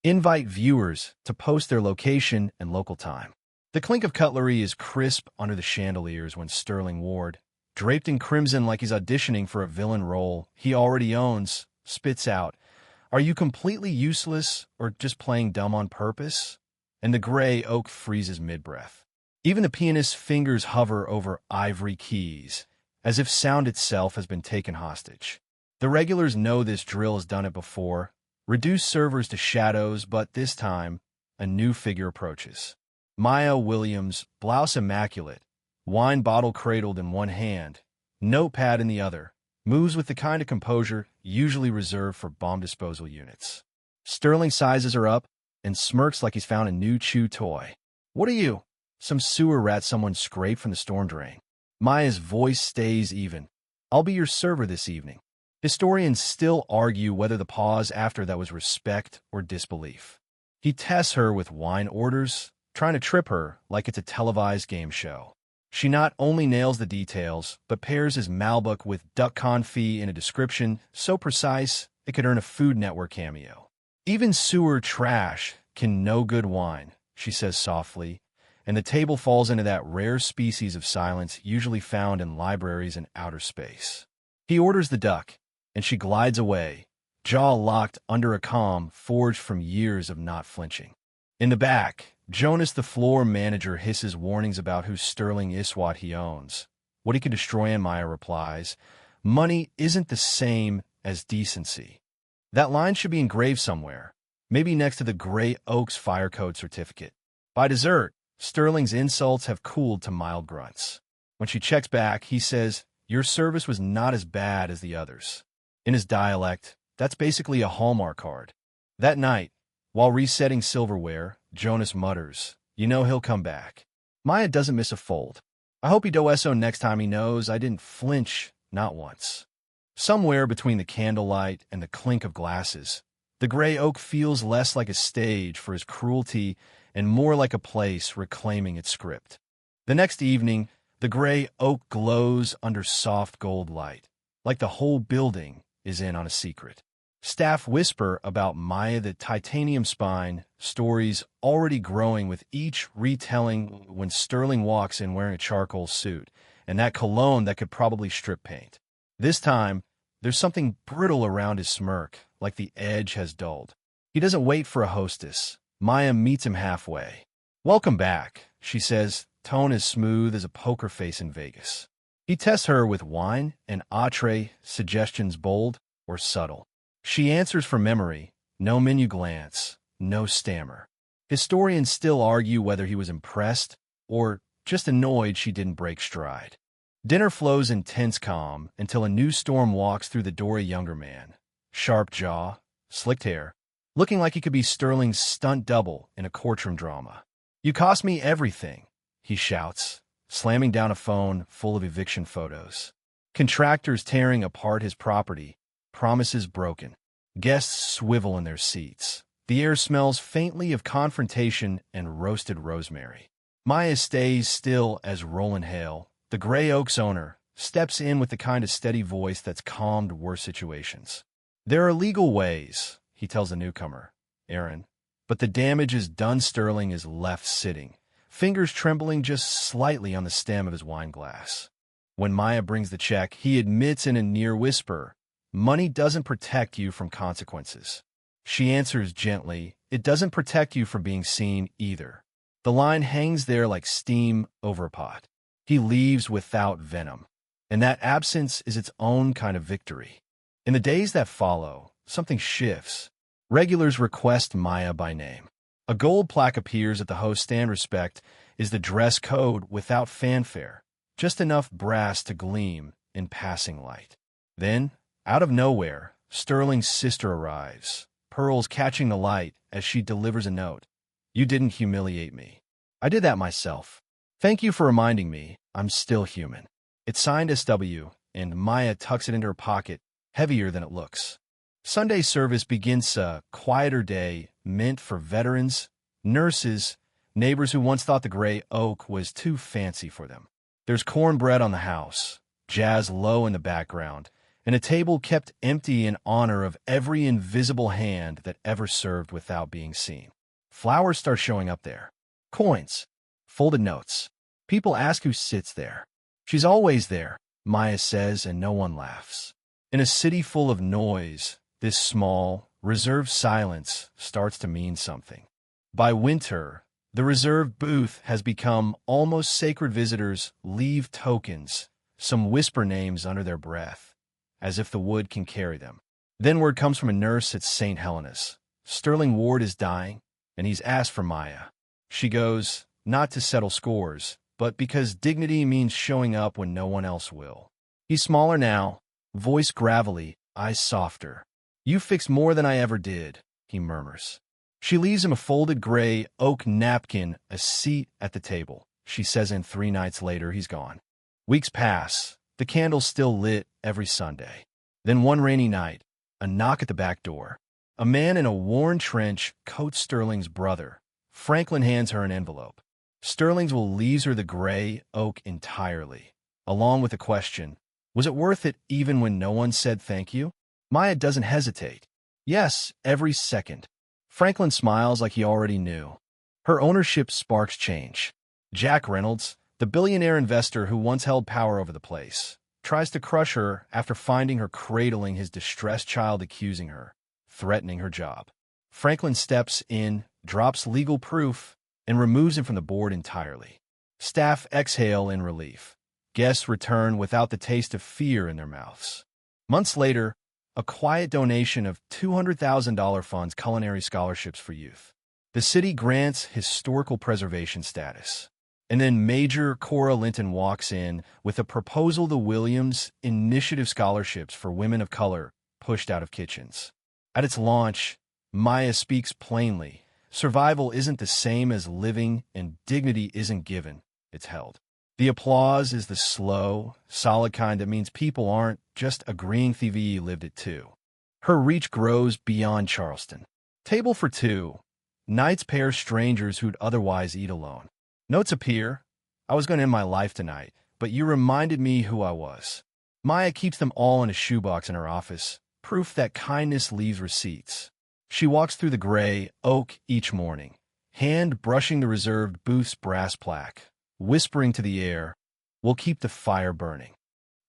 Invite viewers to post their location and local time. The clink of cutlery is crisp under the chandeliers when Sterling Ward, draped in crimson like he's auditioning for a villain role he already owns, spits out, "Are you completely useless or just playing dumb on purpose?" And the gray oak freezes mid-breath. Even the pianist's fingers hover over ivory keys, as if sound itself has been taken hostage. The regulars know this drill has done it before. Reduce servers to shadows, but this time, a new figure approaches. Maya Williams, blouse immaculate, wine bottle cradled in one hand, notepad in the other, moves with the kind of composure usually reserved for bomb disposal units. Sterling sizes her up and smirks like he's found a new chew toy. "What are you?" "Some sewer rat someone scraped from the storm drain." Maya's voice stays even. "I'll be your server this evening." Historians still argue whether the pause after that was respect or disbelief. He tests her with wine orders, trying to trip her like it's a televised game show. She not only nails the details, but pairs his Malbec with duck confit in a description so precise it could earn a Food Network cameo. "Even sewer trash can know good wine," she says softly, and the table falls into that rare species of silence usually found in libraries and outer space. He orders the duck, and she glides away, jaw locked under a calm forged from years of not flinching. In the back, Jonas the floor manager hisses warnings about who Sterling is, what he owns, what he could destroy, and Maya replies, "Money isn't the same as decency." That line should be engraved somewhere, maybe next to the Gray Oaks fire code certificate. By dessert, Sterling's insults have cooled to mild grunts. When she checks back, he says, "Your service was not as bad as the others." In his dialect, that's basically a Hallmark card. That night, while resetting silverware, Jonas mutters, "You know he'll come back." Maya doesn't miss a fold. "I hope he does so next time he knows I didn't flinch, not once." Somewhere between the candlelight and the clink of glasses, the Gray Oak feels less like a stage for his cruelty and more like a place reclaiming its script. The next evening, the Gray Oak glows under soft gold light, like the whole building is in on a secret. Staff whisper about Maya the titanium spine, stories already growing with each retelling when Sterling walks in wearing a charcoal suit, and that cologne that could probably strip paint. This time, there's something brittle around his smirk, like the edge has dulled. He doesn't wait for a hostess. Maya meets him halfway. "Welcome back," she says, tone as smooth as a poker face in Vegas. He tests her with wine and entree suggestions bold or subtle. She answers from memory, no menu glance, no stammer. Historians still argue whether he was impressed or just annoyed she didn't break stride. Dinner flows in tense calm until a new storm walks through the door, a younger man. Sharp jaw, slicked hair, looking like he could be Sterling's stunt double in a courtroom drama. "You cost me everything," he shouts, slamming down a phone full of eviction photos. Contractors tearing apart his property, promises broken. Guests swivel in their seats. The air smells faintly of confrontation and roasted rosemary. Maya stays still as Roland Hale, the Gray Oaks owner, steps in with the kind of steady voice that's calmed worse situations. "There are legal ways," he tells the newcomer, Aaron, "but the damage is done." Sterling is left sitting, fingers trembling just slightly on the stem of his wine glass. When Maya brings the check, he admits in a near whisper, "Money doesn't protect you from consequences." She answers gently, "It doesn't protect you from being seen either." The line hangs there like steam over a pot. He leaves without venom, and that absence is its own kind of victory. In the days that follow, something shifts. Regulars request Maya by name. A gold plaque appears at the host stand. Respect is the dress code without fanfare, just enough brass to gleam in passing light. Then, out of nowhere, Sterling's sister arrives, pearls catching the light as she delivers a note. "You didn't humiliate me. I did that myself. Thank you for reminding me I'm still human." It's signed SW, and Maya tucks it into her pocket, heavier than it looks. Sunday service begins, a quieter day meant for veterans, nurses, neighbors who once thought the Gray Oak was too fancy for them. There's cornbread on the house, jazz low in the background, and a table kept empty in honor of every invisible hand that ever served without being seen. Flowers start showing up there. Coins. Folded notes. People ask who sits there. She's always there, Maya says, and no one laughs. In a city full of noise, this small, reserved silence starts to mean something. By winter, the reserved booth has become almost sacred. Visitors leave tokens, some whisper names under their breath, as if the wood can carry them. Then word comes from a nurse at St. Helena's. Sterling Ward is dying, and he's asked for Maya. She goes, not to settle scores, but because dignity means showing up when no one else will. He's smaller now, voice gravelly, eyes softer. You fixed more than I ever did, he murmurs. She leaves him a folded gray oak napkin, a seat at the table. She says, and 3 nights later, he's gone. Weeks pass, the candle's still lit every Sunday. Then one rainy night, a knock at the back door. A man in a worn trench coats Sterling's brother. Franklin hands her an envelope. Sterling's will leaves her the gray oak entirely, along with a question. Was it worth it even when no one said thank you? Maya doesn't hesitate. Yes, every second. Franklin smiles like he already knew. Her ownership sparks change. Jack Reynolds, the billionaire investor who once held power over the place, tries to crush her after finding her cradling his distressed child, accusing her, threatening her job. Franklin steps in, drops legal proof, and removes him from the board entirely. Staff exhale in relief. Guests return without the taste of fear in their mouths. Months later, a quiet donation of $200,000 funds culinary scholarships for youth. The city grants historical preservation status. And then Major Cora Linton walks in with a proposal: the Williams Initiative scholarships for women of color pushed out of kitchens. At its launch, Maya speaks plainly. Survival isn't the same as living, and dignity isn't given, it's held. The applause is the slow, solid kind that means people aren't just agreeing. TVE lived it too. Her reach grows beyond Charleston. Table for 2. Nights pair strangers who'd otherwise eat alone. Notes appear. I was going to end my life tonight, but you reminded me who I was. Maya keeps them all in a shoebox in her office, proof that kindness leaves receipts. She walks through the gray oak each morning, hand brushing the reserved booth's brass plaque, whispering to the air, we'll keep the fire burning.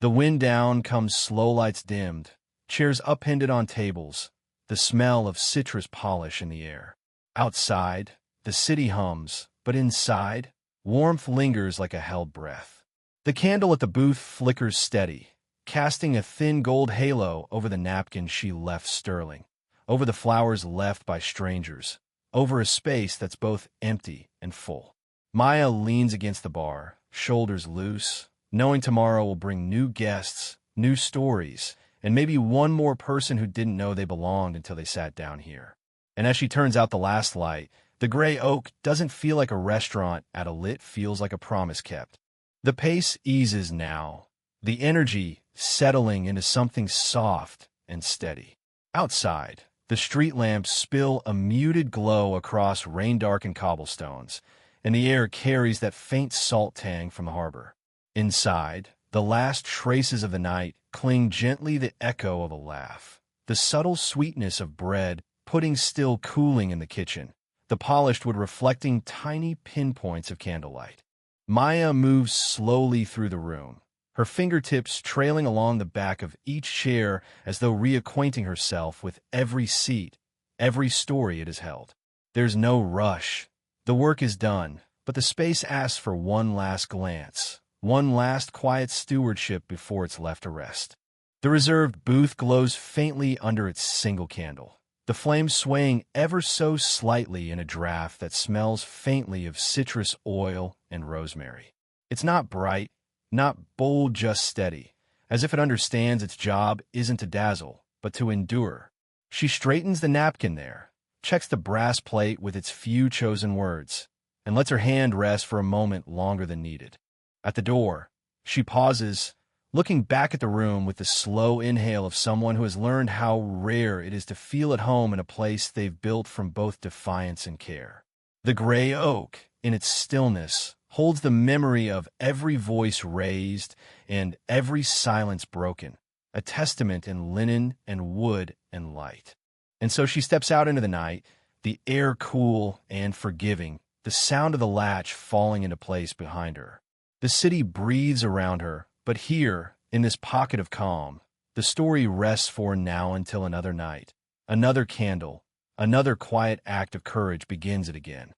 The wind down comes, slow lights dimmed, chairs upended on tables, the smell of citrus polish in the air. Outside, the city hums, but inside, warmth lingers like a held breath. The candle at the booth flickers steady, casting a thin gold halo over the napkin she left Sterling, over the flowers left by strangers, over a space that's both empty and full. Maya leans against the bar, shoulders loose, knowing tomorrow will bring new guests, new stories, and maybe one more person who didn't know they belonged until they sat down here. And as she turns out the last light, the gray oak doesn't feel like a restaurant at a lit, feels like a promise kept. The pace eases now, the energy settling into something soft and steady. Outside, the street lamps spill a muted glow across rain-darkened cobblestones, and the air carries that faint salt tang from the harbor. Inside, the last traces of the night cling gently, the echo of a laugh, the subtle sweetness of bread, pudding still cooling in the kitchen, the polished wood reflecting tiny pinpoints of candlelight. Maya moves slowly through the room, her fingertips trailing along the back of each chair as though reacquainting herself with every seat, every story it has held. There's no rush. The work is done, but the space asks for one last glance, one last quiet stewardship before it's left to rest. The reserved booth glows faintly under its single candle, the flame swaying ever so slightly in a draft that smells faintly of citrus oil and rosemary. It's not bright, not bold, just steady, as if it understands its job isn't to dazzle, but to endure. She straightens the napkin there, checks the brass plate with its few chosen words, and lets her hand rest for a moment longer than needed. At the door, she pauses, looking back at the room with the slow inhale of someone who has learned how rare it is to feel at home in a place they've built from both defiance and care. The gray oak, in its stillness, holds the memory of every voice raised and every silence broken, a testament in linen and wood and light. And so she steps out into the night, the air cool and forgiving, the sound of the latch falling into place behind her. The city breathes around her, but here, in this pocket of calm, the story rests for now until another night. Another candle, another quiet act of courage begins it again.